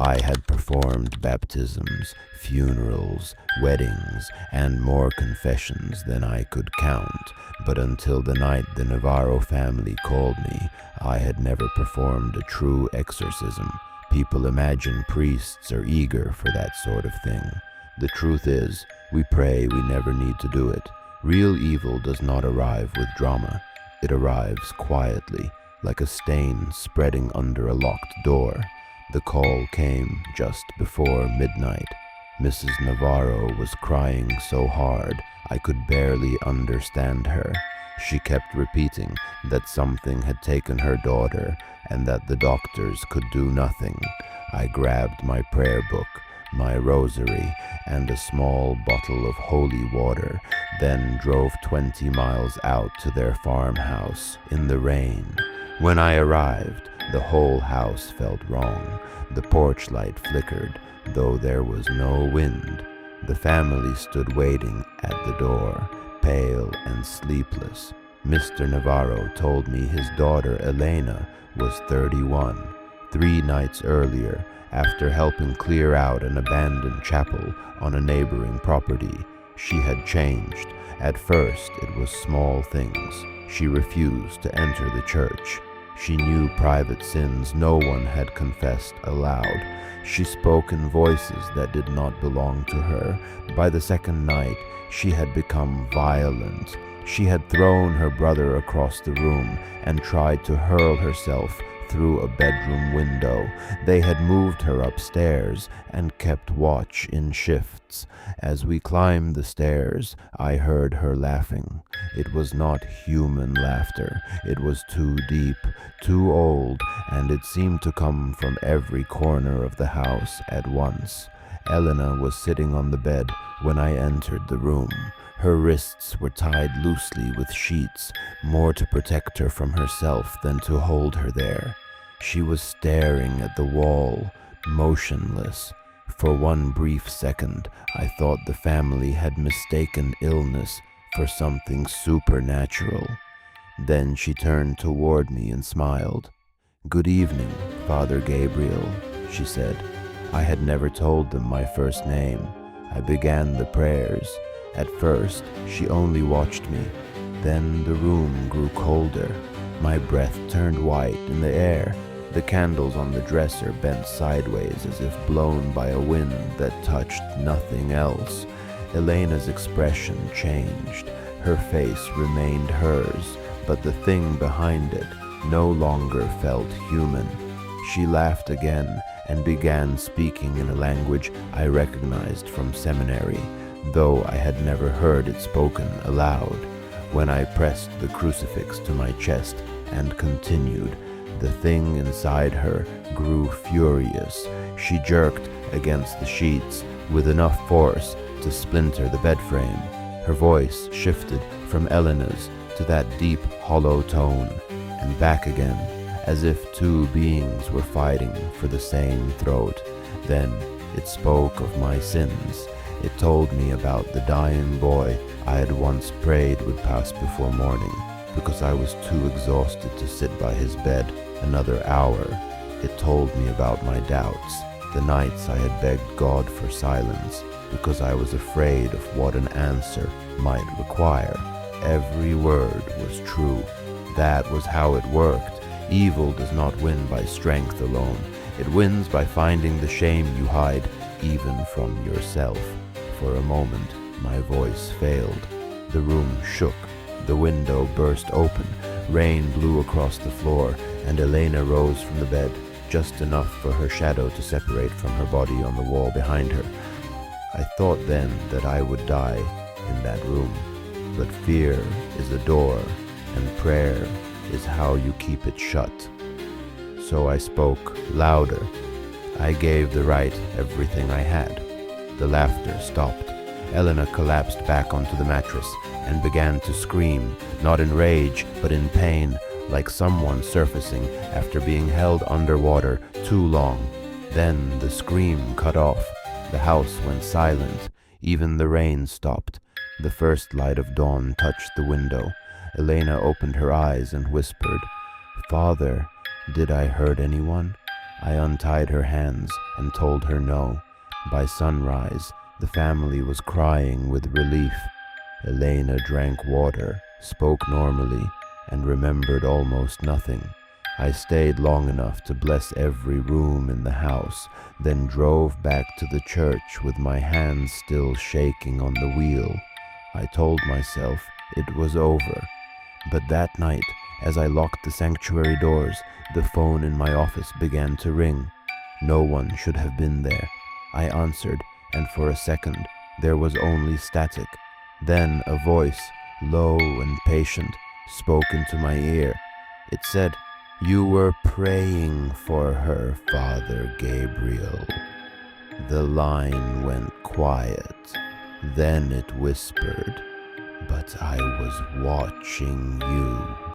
I had performed baptisms, funerals, weddings, and more confessions than I could count, but until the night the Navarro family called me, I had never performed a true exorcism. People imagine priests are eager for that sort of thing. The truth is, we pray we never need to do it. Real evil does not arrive with drama. It arrives quietly, like a stain spreading under a locked door. The call came just before midnight. Mrs. Navarro was crying so hard I could barely understand her. She kept repeating that something had taken her daughter and that the doctors could do nothing. I grabbed my prayer book, my rosary, and a small bottle of holy water, then drove 20 miles out to their farmhouse in the rain. When I arrived, the whole house felt wrong. The porch light flickered, though there was no wind. The family stood waiting at the door, pale and sleepless. Mr. Navarro told me his daughter Elena was 31. 3 nights earlier, after helping clear out an abandoned chapel on a neighboring property, she had changed. At first, it was small things. She refused to enter the church. She knew private sins no one had confessed aloud. She spoke in voices that did not belong to her. By the second night, she had become violent. She had thrown her brother across the room and tried to hurl herself through a bedroom window. They had moved her upstairs and kept watch in shifts. As we climbed the stairs, I heard her laughing. It was not human laughter. It was too deep, too old, and it seemed to come from every corner of the house at once. Elena was sitting on the bed when I entered the room. Her wrists were tied loosely with sheets, more to protect her from herself than to hold her there. She was staring at the wall, motionless. For one brief second, I thought the family had mistaken illness for something supernatural. Then she turned toward me and smiled. "Good evening, Father Gabriel," she said. I had never told them my first name. I began the prayers. At first, she only watched me. Then the room grew colder. My breath turned white in the air. The candles on the dresser bent sideways as if blown by a wind that touched nothing else. Elena's expression changed. Her face remained hers, but the thing behind it no longer felt human. She laughed again and began speaking in a language I recognized from seminary, though I had never heard it spoken aloud. When I pressed the crucifix to my chest and continued, the thing inside her grew furious. She jerked against the sheets with enough force to splinter the bed frame. Her voice shifted from Elena's to that deep, hollow tone, and back again, as if two beings were fighting for the same throat. Then it spoke of my sins. It told me about the dying boy I had once prayed would pass before morning, because I was too exhausted to sit by his bed another hour. It told me about my doubts, the nights I had begged God for silence, because I was afraid of what an answer might require. Every word was true. That was how it worked. Evil does not win by strength alone. It wins by finding the shame you hide, even from yourself. For a moment, my voice failed. The room shook. The window burst open. Rain blew across the floor, and Elena rose from the bed, just enough for her shadow to separate from her body on the wall behind her. I thought then that I would die in that room. But fear is a door, and prayer is how you keep it shut. So I spoke louder. I gave the rite everything I had. The laughter stopped. Elena collapsed back onto the mattress and began to scream, not in rage, but in pain, like someone surfacing after being held underwater too long. Then the scream cut off. The house went silent. Even the rain stopped. The first light of dawn touched the window. Elena opened her eyes and whispered, "Father, did I hurt anyone?" I untied her hands and told her no. By sunrise, the family was crying with relief. Elena drank water, spoke normally, and remembered almost nothing. I stayed long enough to bless every room in the house, then drove back to the church with my hands still shaking on the wheel. I told myself it was over. But that night, as I locked the sanctuary doors, the phone in my office began to ring. No one should have been there. I answered, and for a second, there was only static. Then a voice, low and patient, spoke into my ear. It said, "You were praying for her, Father Gabriel." The line went quiet. Then it whispered, "But I was watching you."